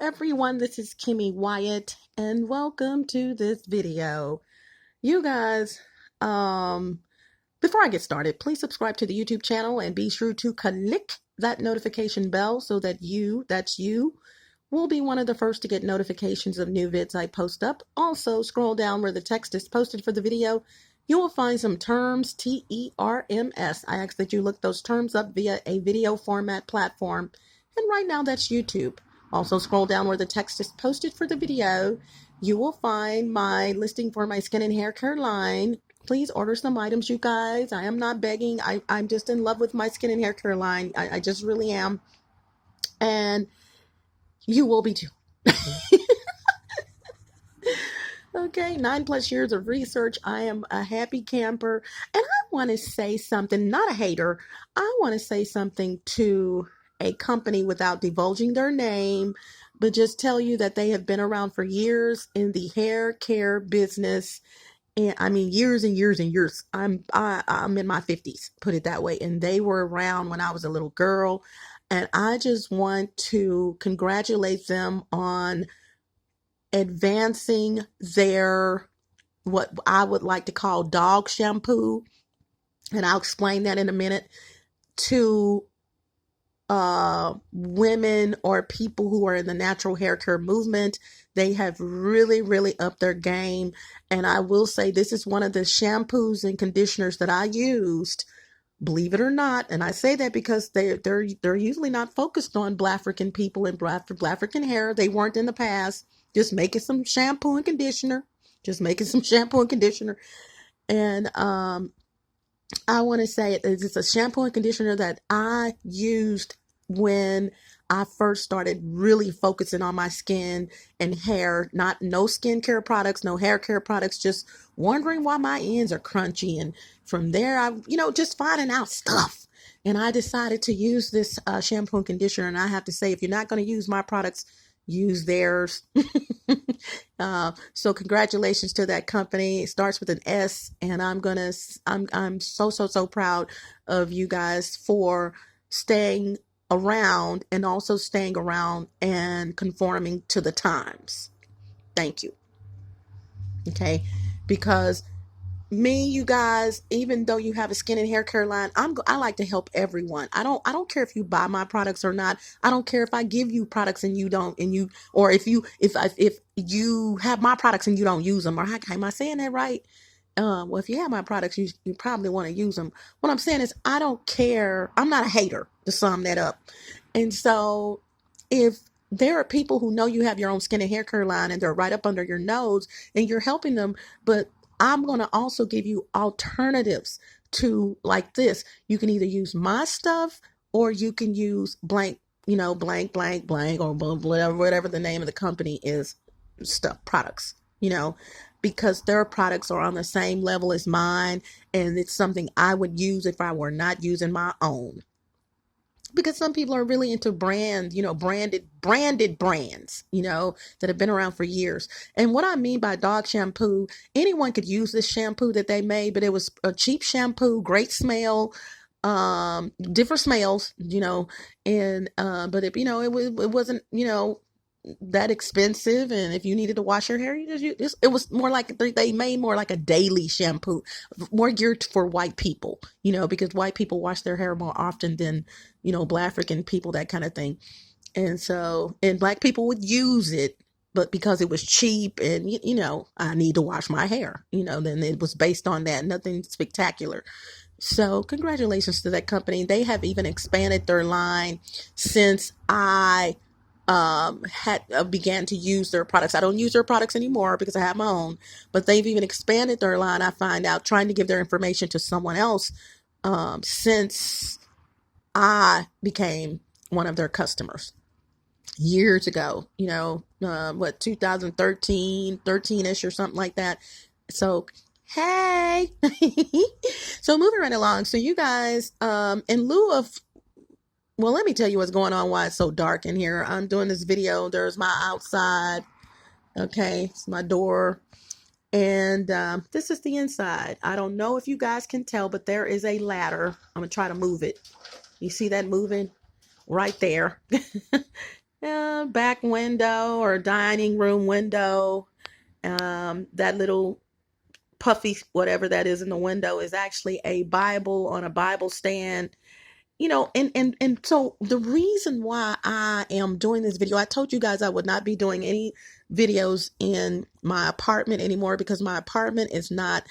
everyone, this is Kimmy Wyatt and welcome to this video. You guys, before I get started, please subscribe to the YouTube channel and be sure to click that notification bell so that you will be one of the first to get notifications of new vids I post up. Also, scroll down where the text is posted for the video. You will find some terms, T-E-R-M-S. I ask that you look those terms up via a video format platform. And right now that's YouTube. Also scroll down where the text is posted for the video. You will find my listing for my skin and hair care line. Please order some items, you guys. I am not begging. I'm just in love with my skin and hair care line. I just really am. And you will be too. Okay, 9+ years of research. I am a happy camper. And I want to say something, not a hater. I want to say something to a company without divulging their name, but just tell you that they have been around for years in the hair care business. And I mean, years and years and years. I'm in my 50s, put it that way. And they were around when I was a little girl. And I just want to congratulate them on advancing their, what I would like to call dog shampoo. And I'll explain that in a minute, to women or people who are in the natural hair care movement. They have really, really upped their game. And I will say this is one of the shampoos and conditioners that I used, believe it or not. And I say that because they're usually not focused on Black African people and Black African hair. They weren't in the past. Just making some shampoo and conditioner. And I want to say it's a shampoo and conditioner that I used when I first started really focusing on my skin and hair. No skincare products, no hair care products, just wondering why my ends are crunchy. And from there, I just finding out stuff. And I decided to use this shampoo and conditioner. And I have to say, if you're not going to use my products, use theirs. So congratulations to that company. It starts with an S, and I'm so proud of you guys for staying around and also staying around and conforming to the times. Thank you. Okay, because you guys, even though you have a skin and hair care line, I like to help everyone. I don't care if you buy my products or not. I don't care if I give you products and you don't, or if you have my products and you don't use them, or am I saying that right? Well, if you have my products, you probably want to use them. What I'm saying is, I don't care. I'm not a hater, to sum that up. And so if there are people who know you have your own skin and hair care line and they're right up under your nose and you're helping them, but I'm going to also give you alternatives to like this. You can either use my stuff or you can use blank, blank, or whatever the name of the company is, products, because their products are on the same level as mine. And it's something I would use if I were not using my own. Because some people are really into branded brands, that have been around for years. And what I mean by dog shampoo, anyone could use this shampoo that they made, but it was a cheap shampoo, great smell, different smells, and but it wasn't, that expensive. And if you needed to wash your hair, it was more like they made more like a daily shampoo, more geared for white people, because white people wash their hair more often than Black African people, that kind of thing. And so, and Black people would use it, but because it was cheap and I need to wash my hair, then it was based on that, nothing spectacular. So congratulations to that company. They have even expanded their line since I began to use their products. I don't use their products anymore because I have my own, but they've even expanded their line. I find out trying to give their information to someone else since I became one of their customers years ago, 2013, 13-ish or something like that. So, hey, so moving right along. So you guys, in lieu of, well, let me tell you what's going on, why it's so dark in here. I'm doing this video. There's my outside. Okay, it's my door. And this is the inside. I don't know if you guys can tell, but there is a ladder. I'm going to try to move it. You see that moving? Right there. back window or dining room window. That little puffy, whatever that is in the window, is actually a Bible on a Bible stand. And so the reason why I am doing this video, I told you guys I would not be doing any videos in my apartment anymore, because my apartment is not,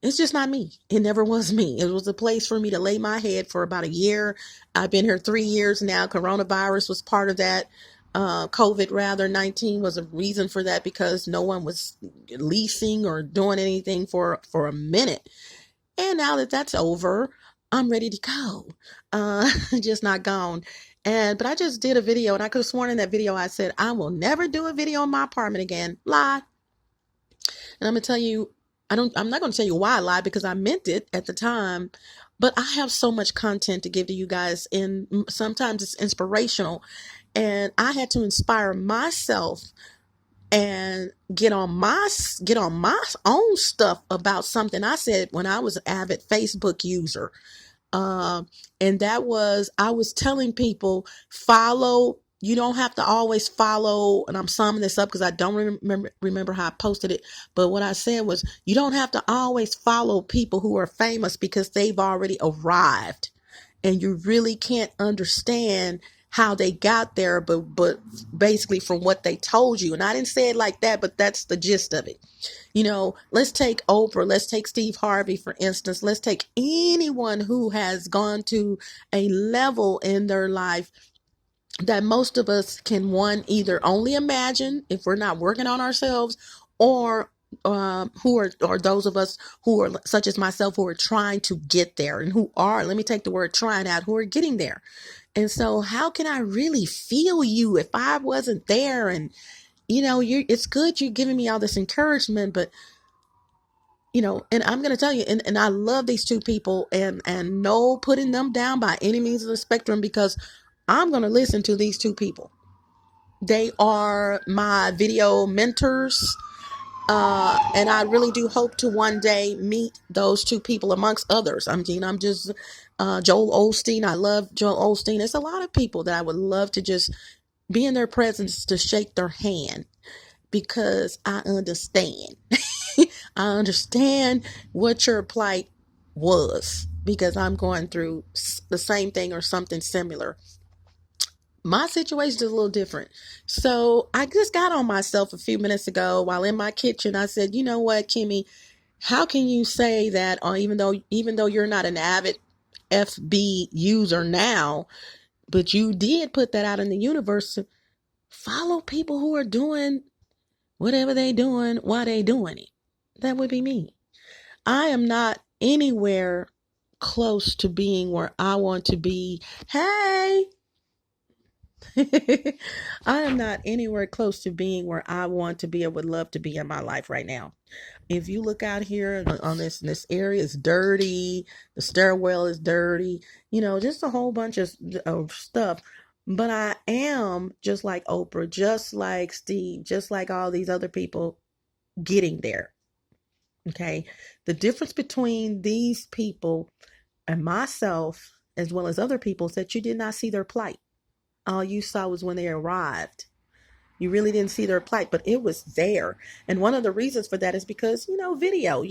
it's just not me. It never was me. It was a place for me to lay my head for about a year. I've been here 3 years now. Coronavirus was part of that. COVID rather, 19 was a reason for that, because no one was leasing or doing anything for a minute. And now that that's over, I'm ready to go. Just not gone. But I just did a video, and I could have sworn in that video I said I will never do a video in my apartment again. Lie. And I'm gonna tell you, I'm not gonna tell you why I lied, because I meant it at the time. But I have so much content to give to you guys, and sometimes it's inspirational. And I had to inspire myself and get on my own stuff about something I said when I was an avid Facebook user. And that was, I was telling people, you don't have to always follow, and I'm summing this up because I don't remember how I posted it, but what I said was, you don't have to always follow people who are famous because they've already arrived, and you really can't understand how they got there, but basically from what they told you. And I didn't say it like that, but that's the gist of it. Let's take Oprah, let's take Steve Harvey, for instance. Let's take anyone who has gone to a level in their life that most of us can, one, either only imagine if we're not working on ourselves, or or those of us who are, such as myself, who are trying to get there, and who are, let me take the word trying out, who are getting there. And so how can I really feel you if I wasn't there? And it's good you're giving me all this encouragement, but and I'm going to tell you, and I love these two people, and no putting them down by any means of the spectrum, because I'm going to listen to these two people. They are my video mentors. And I really do hope to one day meet those two people amongst others. I'm just, Joel Osteen. I love Joel Osteen. There's a lot of people that I would love to just be in their presence, to shake their hand, because I understand. I understand what your plight was, because I'm going through the same thing or something similar. My situation is a little different. So I just got on myself a few minutes ago while in my kitchen. I said, you know what, Kimmy, how can you say that, or even though you're not an avid FB user now, but you did put that out in the universe, follow people who are doing whatever they doing while they doing it. That would be me. I am not anywhere close to being where I want to be. Hey, I am not anywhere close to being where I want to be or would love to be in my life right now. If you look out here on this area, is dirty. The stairwell is dirty. Just a whole bunch of stuff. But I am just like Oprah, just like Steve, just like all these other people, getting there. Okay. The difference between these people and myself, as well as other people, is that you did not see their plight. All you saw was when they arrived. You really didn't see their plight, but it was there. And one of the reasons for that is because, video,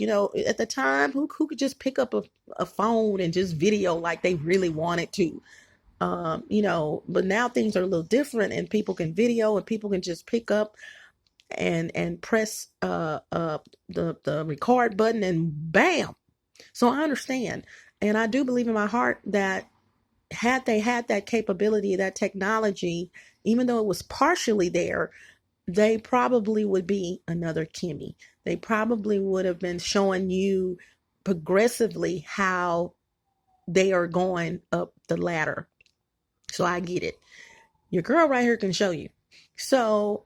at the time, who could just pick up a phone and just video like they really wanted to? But now things are a little different, and people can video, and people can just pick up and press the record button, and bam. So I understand. And I do believe in my heart that had they had that capability, that technology, even though it was partially there, they probably would be another Kimmy. They probably would have been showing you progressively how they are going up the ladder. So I get it. Your girl right here can show you. So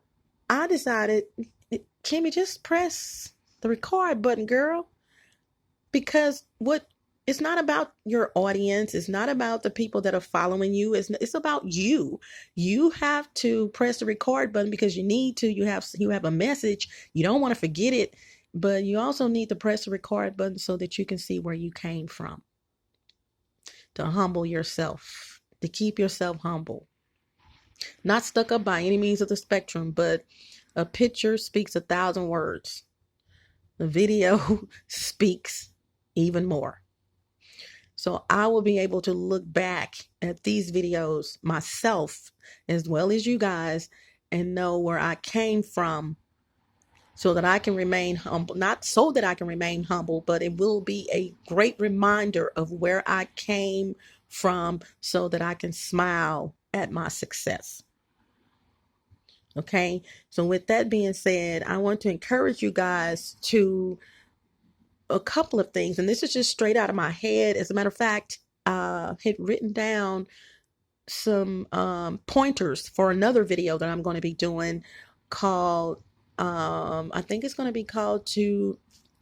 I decided, Kimmy, just press the record button, girl. Because it's not about your audience. It's not about the people that are following you. It's about you. You have to press the record button because you need to. You have a message. You don't want to forget it, but you also need to press the record button so that you can see where you came from. To humble yourself, to keep yourself humble. Not stuck up by any means of the spectrum, but a picture speaks 1,000 words. The video speaks even more. So I will be able to look back at these videos myself, as well as you guys, and know where I came from, so that I can remain humble. Not so that I can remain humble, but it will be a great reminder of where I came from, so that I can smile at my success. Okay, so with that being said, I want to encourage you guys to a couple of things, and this is just straight out of my head. As a matter of fact, I had written down some pointers for another video that I'm going to be doing called, I think it's going to be called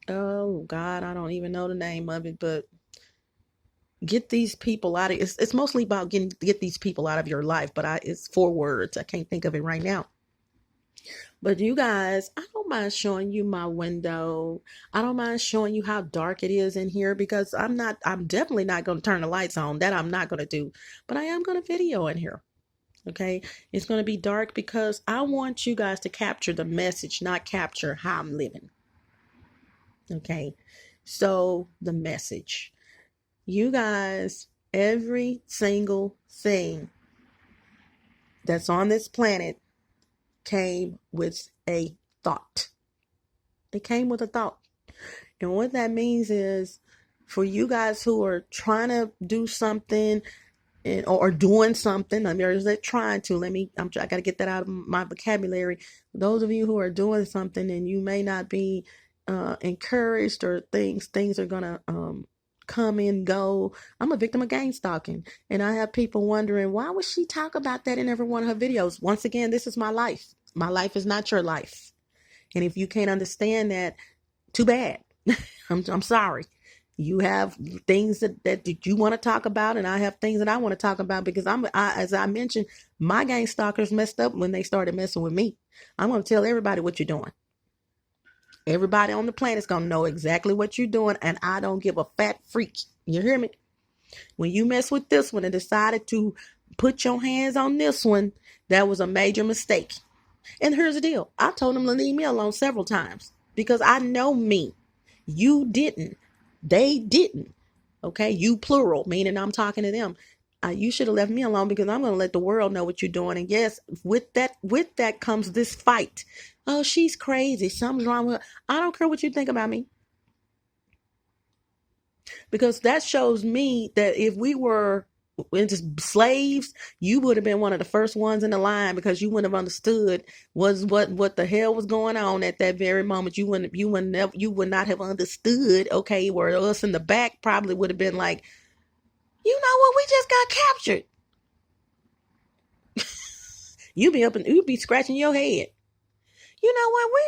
oh God, I don't even know the name of it, but get these people out of, it's mostly about get these people out of your life, but it's 4 words. I can't think of it right now. But you guys, I don't mind showing you my window. I don't mind showing you how dark it is in here, because I'm definitely not going to turn the lights on. That I'm not going to do. But I am going to video in here. Okay? It's going to be dark because I want you guys to capture the message, not capture how I'm living. Okay? So, the message. You guys, every single thing that's on this planet came with a thought. It came with a thought. And what that means is, for you guys who are trying to do something or doing something, I got to get that out of my vocabulary. Those of you who are doing something and you may not be encouraged, or things are going to come and go. I'm a victim of gang stalking, and I have people wondering, why would she talk about that in every one of her videos? Once again, this is my life. My life is not your life. And if you can't understand that, too bad. I'm sorry. You have things that you want to talk about, and I have things that I want to talk about, because as I mentioned, my gang stalkers messed up when they started messing with me. I'm going to tell everybody what you're doing. Everybody on the planet is going to know exactly what you're doing, and I don't give a fat freak. You hear me? When you mess with this one and decided to put your hands on this one, that was a major mistake. And here's the deal. I told them to leave me alone several times, because I know me. You didn't. They didn't. Okay? You plural, meaning I'm talking to them. You should have left me alone, because I'm going to let the world know what you're doing. And yes, with that comes this fight. Oh, she's crazy. Something's wrong with her. I don't care what you think about me. Because that shows me that if we were just slaves, you would have been one of the first ones in the line, because you wouldn't have understood what the hell was going on at that very moment. You would not have understood. Okay, where us in the back probably would have been like, you know what, we just got captured. You'd be scratching your head. You know what? We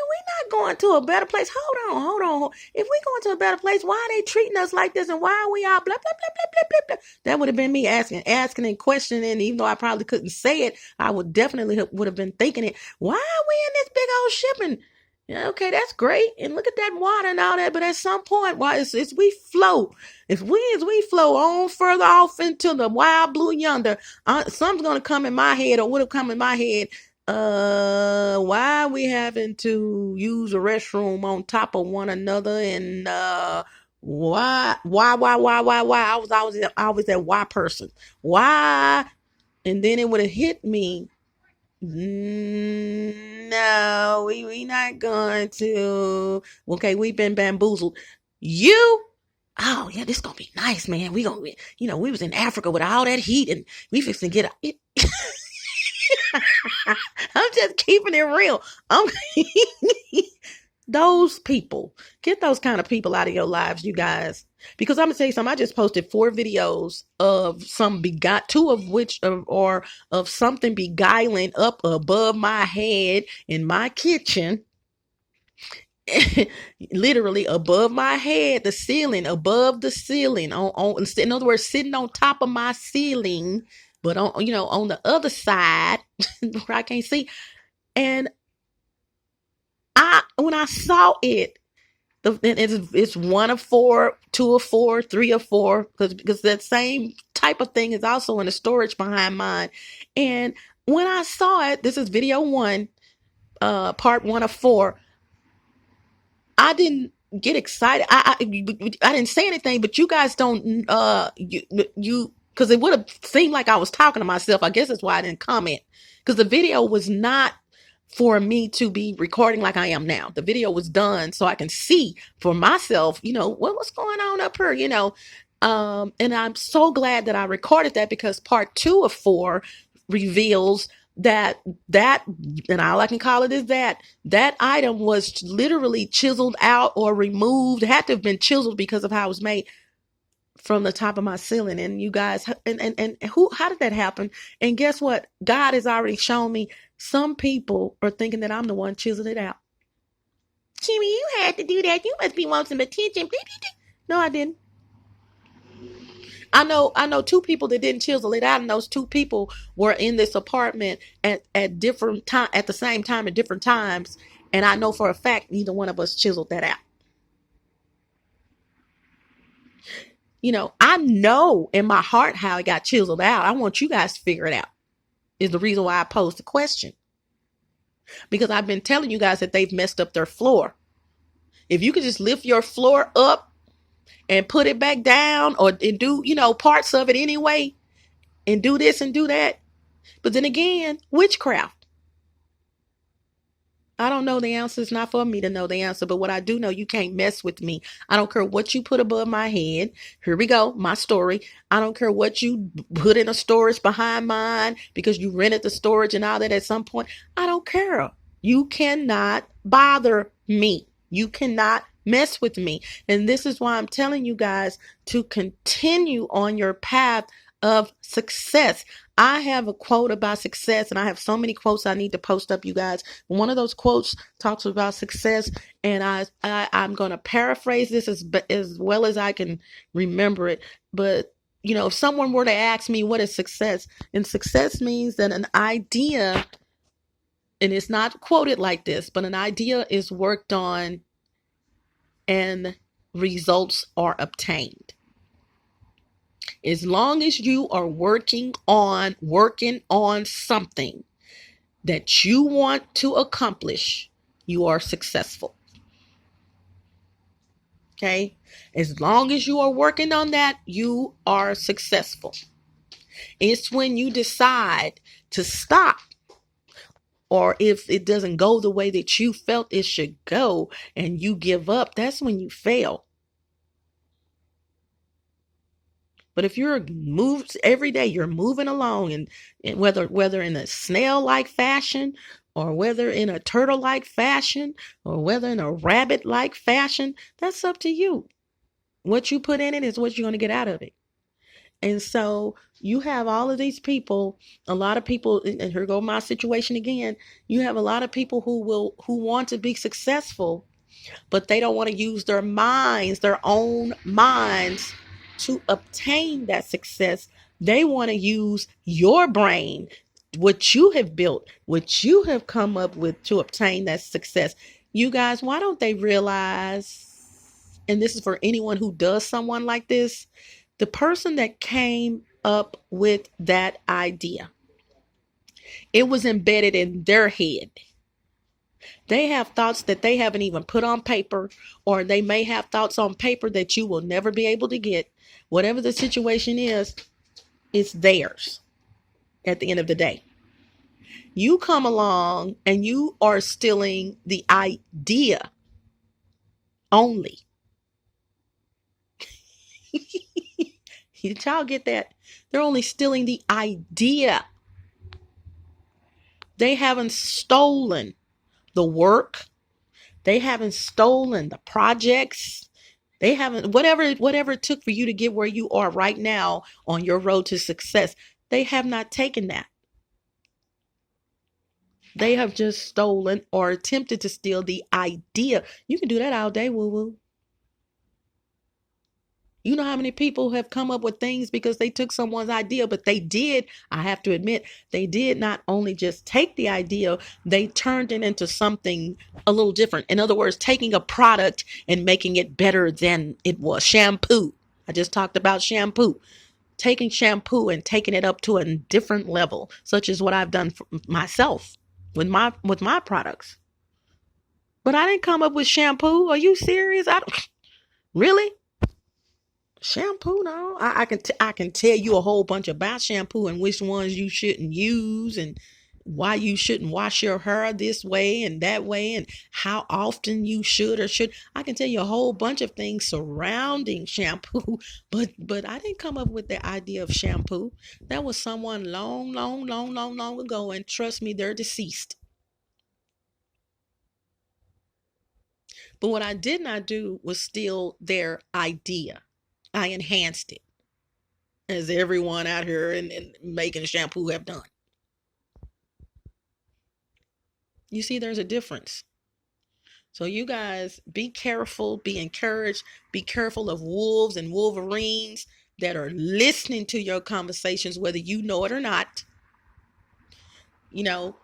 not going to a better place. Hold on. If we going to a better place, why are they treating us like this? And why are we all blah, blah, blah, blah, blah, blah, blah? That would have been me asking and questioning. Even though I probably couldn't say it, I would have been thinking it. Why are we in this big old ship? And yeah, okay, that's great. And look at that water and all that. But at some point, as we flow, as we flow on further off into the wild blue yonder, something's going to come in my head, or would have come in my head. Why are we having to use a restroom on top of one another? And why? I was always that why person. Why? And then it would have hit me. No, we not going to. Okay, we've been bamboozled. Oh yeah, this gonna be nice, man. We was in Africa with all that heat, and we fixing to get it. I'm just keeping it real. Those people, get those kind of people out of your lives, you guys. Because I'm gonna tell you something. I just posted 4 videos of two of which are of something beguiling up above my head in my kitchen. Literally above my head, the ceiling, above the ceiling. In other words, sitting on top of my ceiling, but on the other side where I can't see. And when I saw it, it's 1 of 4, 2 of 4, 3 of 4, because that same type of thing is also in the storage behind mine. And when I saw it, this is video 1, part 1 of 4. I didn't get excited. I didn't say anything, but you guys don't, you, because it would have seemed like I was talking to myself. I guess that's why I didn't comment, because the video was not for me to be recording like I am now. The video was done so I can see for myself, what's going on up here, and I'm so glad that I recorded that, because part 2 of 4 reveals that, and all I can call it is that item was literally chiseled out or removed. It had to have been chiseled because of how it was made, from the top of my ceiling. And you guys, and how did that happen? And guess what? God has already shown me some people are thinking that I'm the one chiseled it out. Jimmy, you had to do that. You must be wanting some attention. No, I didn't. I know 2 people that didn't chisel it out, and those 2 people were in this apartment at different time, at the same time, at different times. And I know for a fact neither one of us chiseled that out. I know in my heart how it got chiseled out. I want you guys to figure it out. Is the reason why I posed the question. Because I've been telling you guys that they've messed up their floor. If you could just lift your floor up and put it back down, and do, parts of it anyway, and do this and do that. But then again, witchcraft. I don't know the answer. It's not for me to know the answer. But what I do know, you can't mess with me. I don't care what you put above my head. Here we go. My story. I don't care what you put in a storage behind mine because you rented the storage and all that at some point. I don't care. You cannot bother me. You cannot mess with me. And this is why I'm telling you guys to continue on your path of success. I have a quote about success, and I have so many quotes I need to post up, you guys. One of those quotes talks about success, and I'm going to paraphrase this as well as I can remember it. But, if someone were to ask me what is success, and success means that an idea, and it's not quoted like this, but an idea is worked on and results are obtained. As long as you are working on something that you want to accomplish, you are successful. Okay? As long as you are working on that, you are successful. It's when you decide to stop, or if it doesn't go the way that you felt it should go and you give up, that's when you fail. But if you're moved every day, you're moving along, and whether in a snail-like fashion, or whether in a turtle-like fashion, or whether in a rabbit-like fashion, that's up to you. What you put in it is what you're going to get out of it. And so you have all of these people, a lot of people, and here go my situation again. You have a lot of people who want to be successful, but they don't want to use their minds, their own minds, to obtain that success. They want to use your brain, what you have built, what you have come up with to obtain that success. You guys, why don't they realize, and this is for anyone who does someone like this, the person that came up with that idea, it was embedded in their head. They have thoughts that they haven't even put on paper, or they may have thoughts on paper that you will never be able to get. Whatever the situation is, it's theirs at the end of the day. You come along and you are stealing the idea only. Did y'all get that? They're only stealing the idea. They haven't stolen the work. They haven't stolen the projects. They haven't, whatever it took for you to get where you are right now on your road to success, they have not taken that. They have just stolen or attempted to steal the idea. You can do that all day, woo-woo. You know how many people have come up with things because they took someone's idea, but they did, I have to admit, they did not only just take the idea, they turned it into something a little different. In other words, taking a product and making it better than it was. Shampoo. I just talked about shampoo. taking shampoo and taking it up to a different level, such as what I've done for myself with my products. But I didn't come up with shampoo. Are you serious? I don't really. Shampoo, no. I can tell you a whole bunch about shampoo and which ones you shouldn't use and why you shouldn't wash your hair this way and that way and how often you should or should. I can tell you a whole bunch of things surrounding shampoo, but I didn't come up with the idea of shampoo. That was someone long, long, long, long, long ago, and trust me, they're deceased. But what I did not do was steal their idea. I enhanced it, as everyone out here and making shampoo have done. You see, there's a difference. So you guys be careful, be encouraged, be careful of wolves and wolverines that are listening to your conversations, whether you know it or not. You know,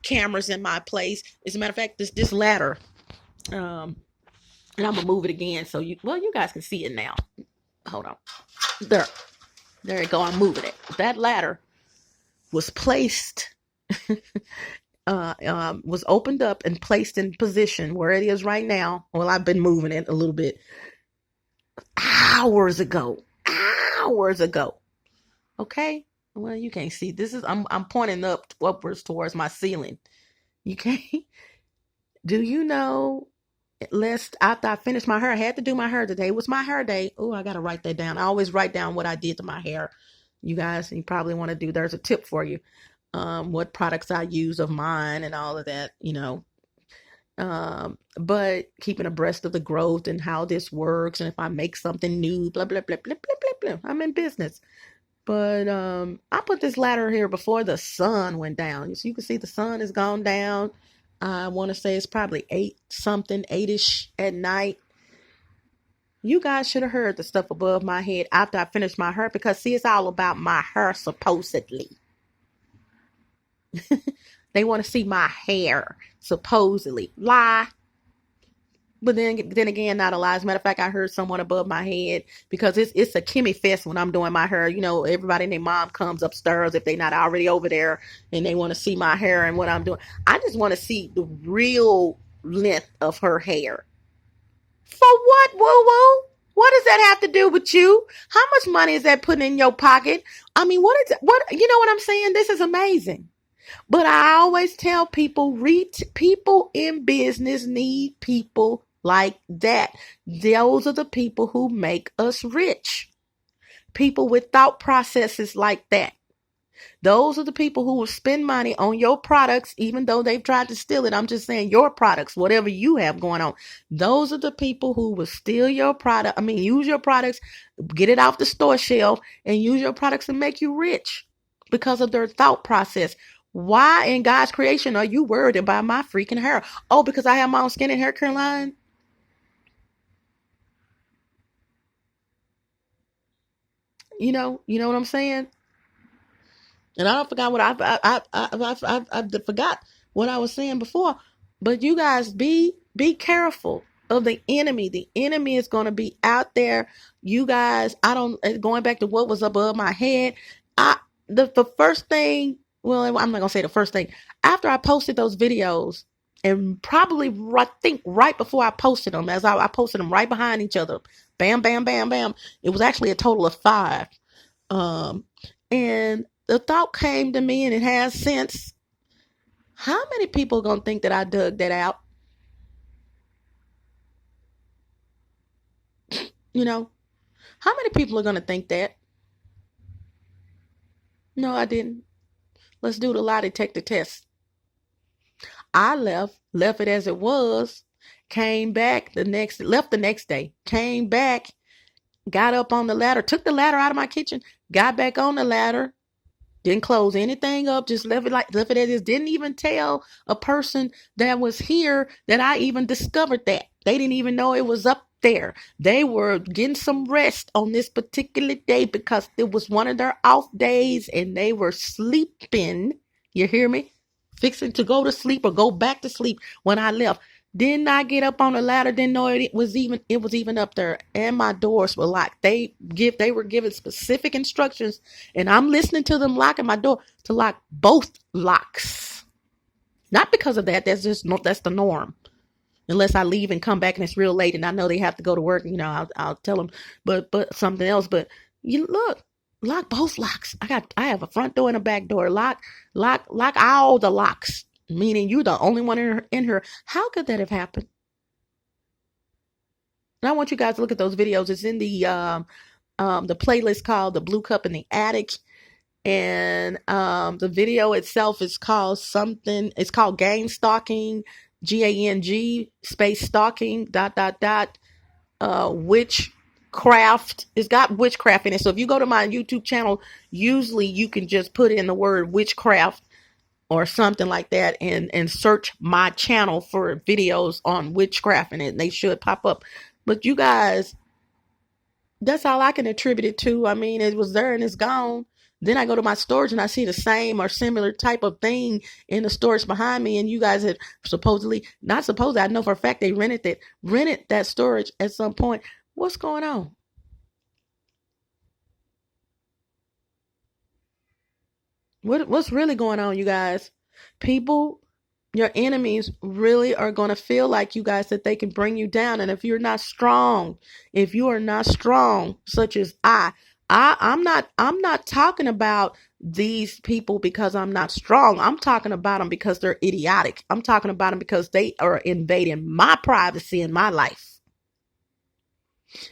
cameras in my place. As a matter of fact, this ladder, and I'm gonna move it again so you guys can see it now. Hold on. There you go. I'm moving it. That ladder was placed, was opened up and placed in position where it is right now. Well, I've been moving it a little bit hours ago. Okay. Well, you can't see. I'm pointing upwards towards my ceiling. You can't. Do you know? After I finished my hair, I had to do my hair today. It was my hair day. Oh, I gotta write that down. I always write down what I did to my hair. You guys, you probably want to do. There's a tip for you. What products I use of mine and all of that. But keeping abreast of the growth and how this works, and if I make something new, blah blah blah blah blah blah blah. I'm in business. But I put this ladder here before the sun went down. So you can see the sun has gone down. I want to say it's probably 8-ish at night. You guys should have heard the stuff above my head after I finished my hair, because see, it's all about my hair supposedly. They want to see my hair supposedly. Lie. But then again, not a lie. As a matter of fact, I heard someone above my head, because it's a Kimmy fest when I'm doing my hair. You know, everybody and their mom comes upstairs if they're not already over there, and they want to see my hair and what I'm doing. I just want to see the real length of her hair. For what, woo-woo? What does that have to do with you? How much money is that putting in your pocket? I mean, you know what I'm saying? This is amazing. But I always tell people, people in business need people like that. Those are the people who make us rich. People with thought processes like that. Those are the people who will spend money on your products, even though they've tried to steal it. I'm just saying your products, whatever you have going on. Those are the people who will steal your product. I mean, use your products, get it off the store shelf, and use your products to make you rich because of their thought process. Why in God's creation are you worried about my freaking hair? Oh, because I have my own skin and hair care line? You know what I'm saying? And I don't forgot what I forgot what I was saying before. But you guys be careful of the enemy. The enemy is going to be out there. You guys, going back to what was above my head. The first thing, well, I'm not going to say the first thing. After I posted those videos, and probably I think right before I posted them, as I posted them right behind each other, bam, bam, bam, bam. It was actually a total of 5. And the thought came to me, and it has since. How many people are going to think that I dug that out? You know, how many people are going to think that? No, I didn't. Let's do the lie detector test. I left it as it was, left the next day, came back, got up on the ladder, took the ladder out of my kitchen, got back on the ladder, didn't close anything up, just left it as is. Didn't even tell a person that was here that I even discovered that. They didn't even know it was up there. They were getting some rest on this particular day because it was one of their off days, and they were sleeping. You hear me? Fixing to go to sleep or go back to sleep when I left. Did not get up on the ladder. Didn't know it was even up there. And my doors were locked. They were given specific instructions, and I'm listening to them locking my door to lock both locks. Not because of that. That's the norm. Unless I leave and come back and it's real late and I know they have to go to work, I'll tell them, but something else. But you lock both locks. I have a front door and a back door. Lock all the locks. Meaning you're the only one in here. How could that have happened? And I want you guys to look at those videos. It's in the playlist called "The Blue Cup in the Attic," and the video itself is called something. It's called "Gang Stalking," GANG space stalking ... witchcraft. It's got witchcraft in it. So if you go to my YouTube channel, usually you can just put in the word witchcraft or something like that and search my channel for videos on witchcraft, and they should pop up. But you guys, that's all I can attribute it to. I mean, it was there and it's gone. Then I go to my storage and I see the same or similar type of thing in the storage behind me. And you guys had not supposedly, I know for a fact they rented that storage at some point. What's going on? What's really going on, you guys? People, your enemies really are going to feel like you guys that they can bring you down. And if you are not strong, such as I'm not talking about these people because I'm not strong. I'm talking about them because they're idiotic. I'm talking about them because they are invading my privacy in my life.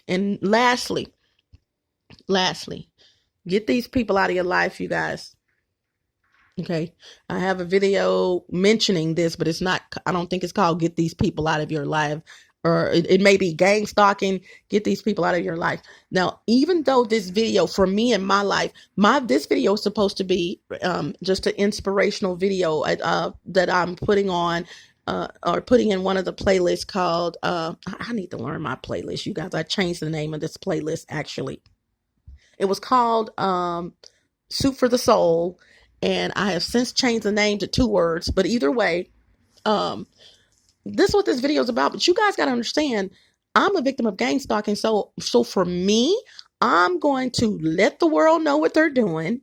And lastly, get these people out of your life, you guys. Okay. I have a video mentioning this, but I don't think it's called "Get These People Out of Your Life," or it may be "Gang Stalking." Get these people out of your life. Now, even though this video for me in my life, this video is supposed to be just an inspirational video that I'm putting on or putting in one of the playlists called, I need to learn my playlist, you guys. I changed the name of this playlist, actually. It was called Soup for the Soul, and I have since changed the name to 2 words. But either way, this is what this video is about. But you guys got to understand, I'm a victim of gang stalking. So for me, I'm going to let the world know what they're doing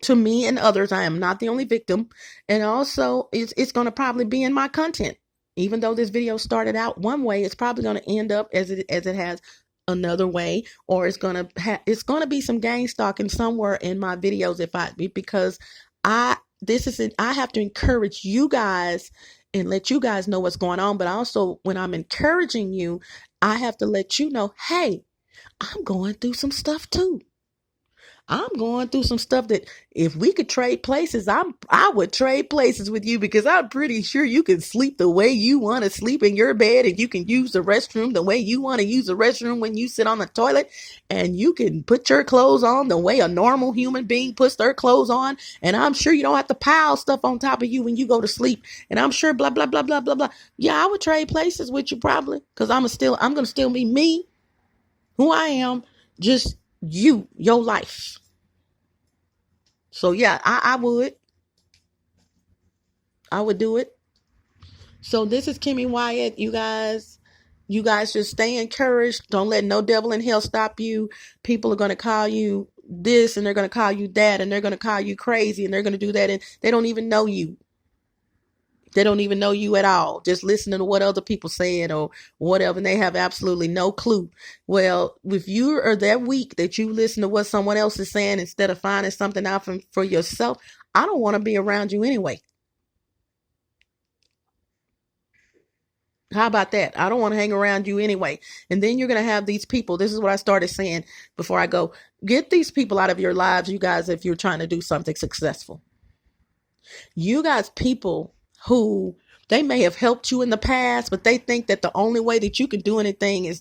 to me and others. I am not the only victim. And also, it's going to probably be in my content. Even though this video started out one way, it's probably going to end up as it has another way, or it's going to be some gang stalking somewhere in my videos because I have to encourage you guys and let you guys know what's going on. But also, when I'm encouraging you, I have to let you know, hey, I'm going through some stuff too. I'm going through some stuff that if we could trade places, I would trade places with you, because I'm pretty sure you can sleep the way you want to sleep in your bed, and you can use the restroom the way you want to use the restroom when you sit on the toilet, and you can put your clothes on the way a normal human being puts their clothes on. And I'm sure you don't have to pile stuff on top of you when you go to sleep. And I'm sure blah, blah, blah, blah, blah, blah. Yeah, I would trade places with you probably, because I'm going to still be me, who I am, just your life. So yeah, I would do it. So this is Kimmy Wyatt, you guys. You guys just stay encouraged. Don't let no devil in hell stop you. People are going to call you this, and they're going to call you that, and they're going to call you crazy, and they're going to do that, and they don't even know you. They don't even know you at all. Just listening to what other people said or whatever, and they have absolutely no clue. Well, if you are that weak that you listen to what someone else is saying instead of finding something out for yourself, I don't want to be around you anyway. How about that? I don't want to hang around you anyway. And then you're going to have these people. This is what I started saying before I go. Get these people out of your lives, you guys, if you're trying to do something successful. You guys, people who they may have helped you in the past, but they think that the only way that you can do anything is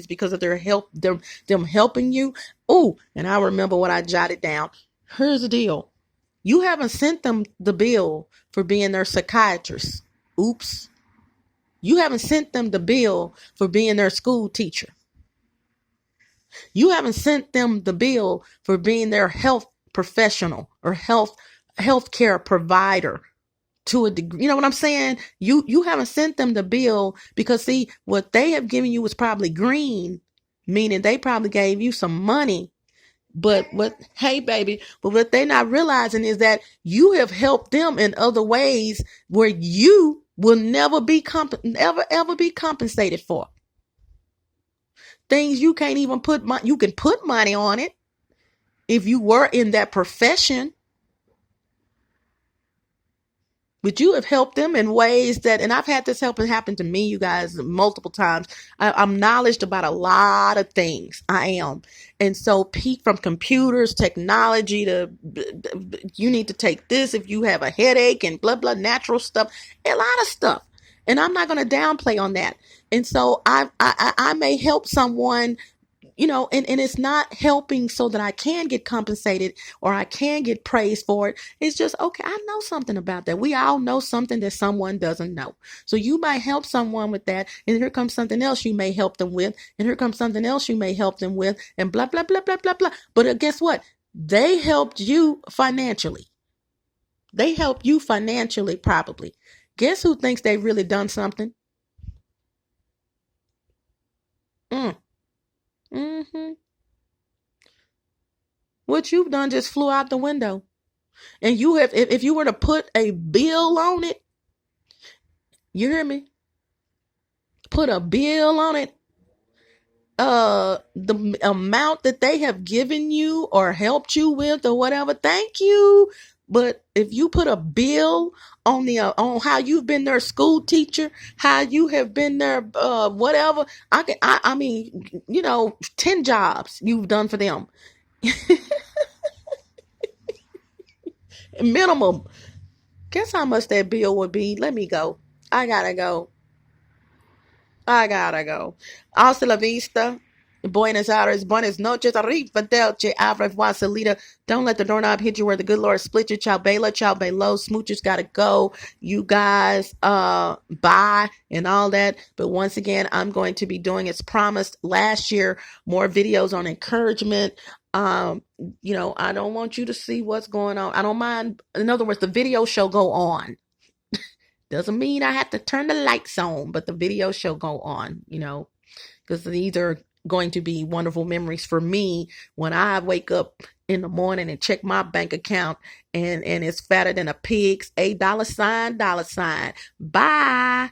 because of their help, them helping you. Oh, and I remember what I jotted down. Here's the deal. You haven't sent them the bill for being their psychiatrist. Oops. You haven't sent them the bill for being their school teacher. You haven't sent them the bill for being their health professional or healthcare provider to a degree. You know what I'm saying? You haven't sent them the bill because see, what they have given you was probably green, meaning they probably gave you some money. But hey baby, but what they're not realizing is that you have helped them in other ways where you will never be ever be compensated for. Things you can't even you can put money on it if you were in that profession. But you have helped them in ways that, and I've had this happen to me, you guys, multiple times. I'm knowledgeable about a lot of things. I am. And so from computers, technology to, you need to take this if you have a headache and blah, blah, natural stuff, a lot of stuff. And I'm not going to downplay on that. And so I may help someone, and it's not helping so that I can get compensated or I can get praised for it. It's just, okay, I know something about that. We all know something that someone doesn't know. So you might help someone with that. And here comes something else you may help them with. And here comes something else you may help them with, and blah, blah, blah, blah, blah, blah. But guess what? They helped you financially. They helped you financially, probably. Guess who thinks they've really done something? Mm-hmm. What you've done just flew out the window. And you have, if you were to put a bill on it, you hear me? Put a bill on it. The amount that they have given you or helped you with or whatever, thank you. But if you put a bill on on how you've been their school teacher, how you have been their whatever, I mean, 10 jobs you've done for them. Minimum. Guess how much that bill would be? Let me go. I gotta go. Hasta la vista. Buenos Aires. Buenas noches. Arrivederci. Au revoir, Salida. Don't let the doorknob hit you where the good Lord split you. Ciao, Bella. Ciao, Bello. Smoochers gotta go. You guys, bye and all that. But once again, I'm going to be doing, as promised last year, more videos on encouragement. I don't want you to see what's going on. I don't mind. In other words, the video shall go on. Doesn't mean I have to turn the lights on, but the video shall go on, because these are going to be wonderful memories for me when I wake up in the morning and check my bank account and it's fatter than a pig's $8 sign. Bye.